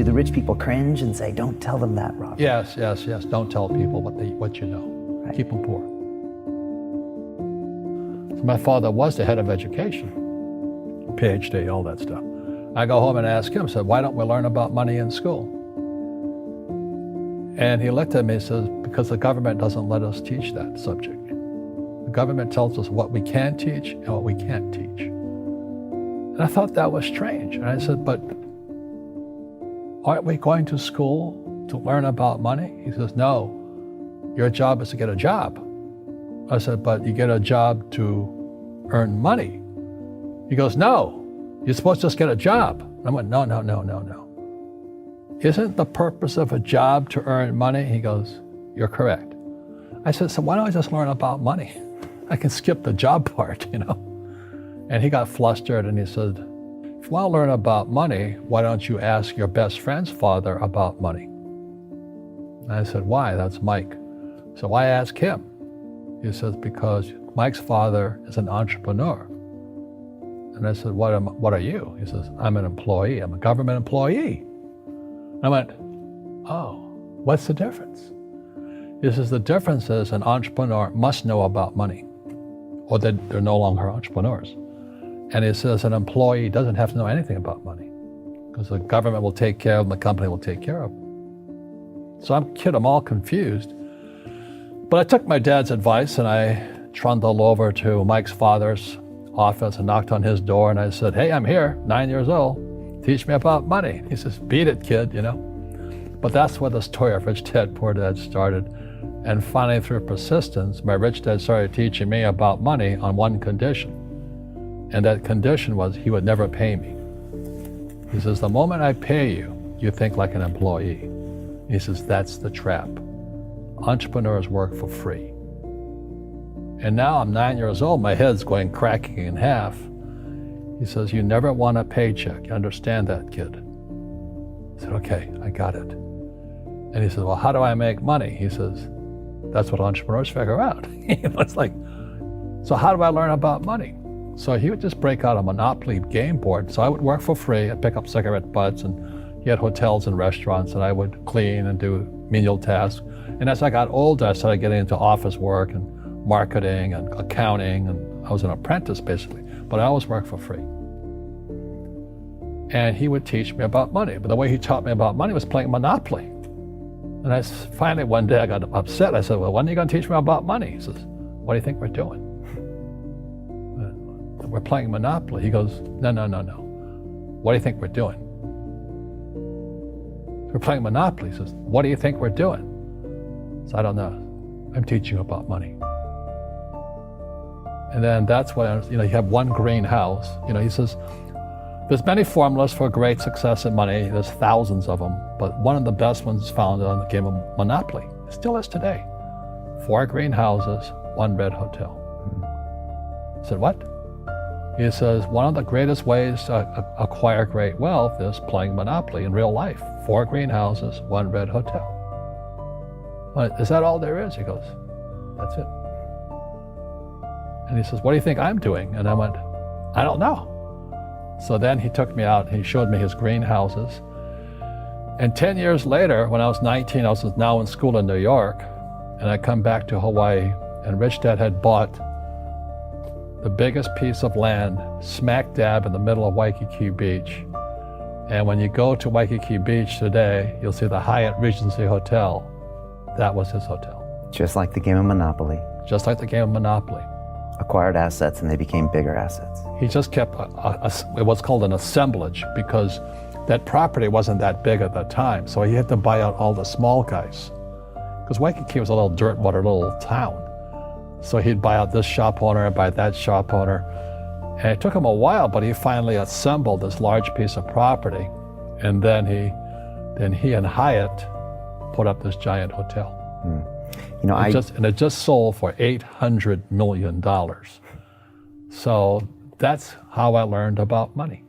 Do the rich people cringe and say, don't tell them that, Robert? Yes. Don't tell people what you know. Right. Keep them poor. So my father was the head of education, PhD, all that stuff. I go home and ask him, said, why don't we learn about money in school? And he looked at me and says, because the government doesn't let us teach that subject. The government tells us what we can teach and what we can't teach. And I thought that was strange. And I said, but aren't we going to school to learn about money? He says, no, your job is to get a job. I said, but you get a job to earn money. He goes, no, you're supposed to just get a job. And I went, no. Isn't the purpose of a job to earn money? He goes, you're correct. I said, so why don't I just learn about money? I can skip the job part, you know? And he got flustered and he said, if you want to learn about money, why don't you ask your best friend's father about money? And I said, why? That's Mike. So I asked him. He says, because Mike's father is an entrepreneur. And I said, what are you? He says, I'm an employee. I'm a government employee. And I went, oh, what's the difference? He says, the difference is an entrepreneur must know about money, or they're no longer entrepreneurs. And he says an employee doesn't have to know anything about money because the government will take care of them, the company will take care of them. So I'm all confused. But I took my dad's advice and I trundled over to Mike's father's office and knocked on his door and I said, hey, I'm here, 9 years old. Teach me about money. He says, beat it, kid, you know. But that's where the story of Rich Dad, Poor Dad started. And finally, through persistence, my rich dad started teaching me about money on one condition. And that condition was he would never pay me. He says, the moment I pay you, you think like an employee. He says, that's the trap. Entrepreneurs work for free. And now I'm 9 years old, my head's going cracking in half. He says, you never want a paycheck. You understand that, kid? I said, okay, I got it. And he says, well, how do I make money? He says, that's what entrepreneurs figure out. It's like, so how do I learn about money? So he would just break out a Monopoly game board. So I would work for free. I'd pick up cigarette butts, and he had hotels and restaurants, and I would clean and do menial tasks. And as I got older, I started getting into office work and marketing and accounting, and I was an apprentice basically, but I always worked for free. And he would teach me about money, but the way he taught me about money was playing Monopoly. And finally one day I got upset. I said, well, when are you going to teach me about money? He says, what do you think we're doing? We're playing Monopoly. He goes, no. What do you think we're doing? We're playing Monopoly. He says, what do you think we're doing? So I don't know. I'm teaching you about money. And then that's when, you have one greenhouse. He says, there's many formulas for great success in money. There's thousands of them, but one of the best ones is found on the game of Monopoly. It still is today. 4 greenhouses, 1 red hotel. I said, what? He says, one of the greatest ways to acquire great wealth is playing Monopoly in real life. 4 greenhouses, 1 red hotel. Is that all there is? He goes, that's it. And he says, what do you think I'm doing? And I went, I don't know. So then he took me out and he showed me his greenhouses. And 10 years later, when I was 19, I was now in school in New York, and I come back to Hawaii, and Rich Dad had bought the biggest piece of land smack dab in the middle of Waikiki Beach. And when you go to Waikiki Beach today, you'll see the Hyatt Regency Hotel. That was his hotel. Just like the game of Monopoly. Just like the game of Monopoly. Acquired assets and they became bigger assets. He just kept what's called an assemblage, because that property wasn't that big at the time. So he had to buy out all the small guys. Because Waikiki was a little dirt water little town. So he'd buy out this shop owner and buy that shop owner. And it took him a while, but he finally assembled this large piece of property. And then he and Hyatt put up this giant hotel. And it just sold for $800 million. So that's how I learned about money.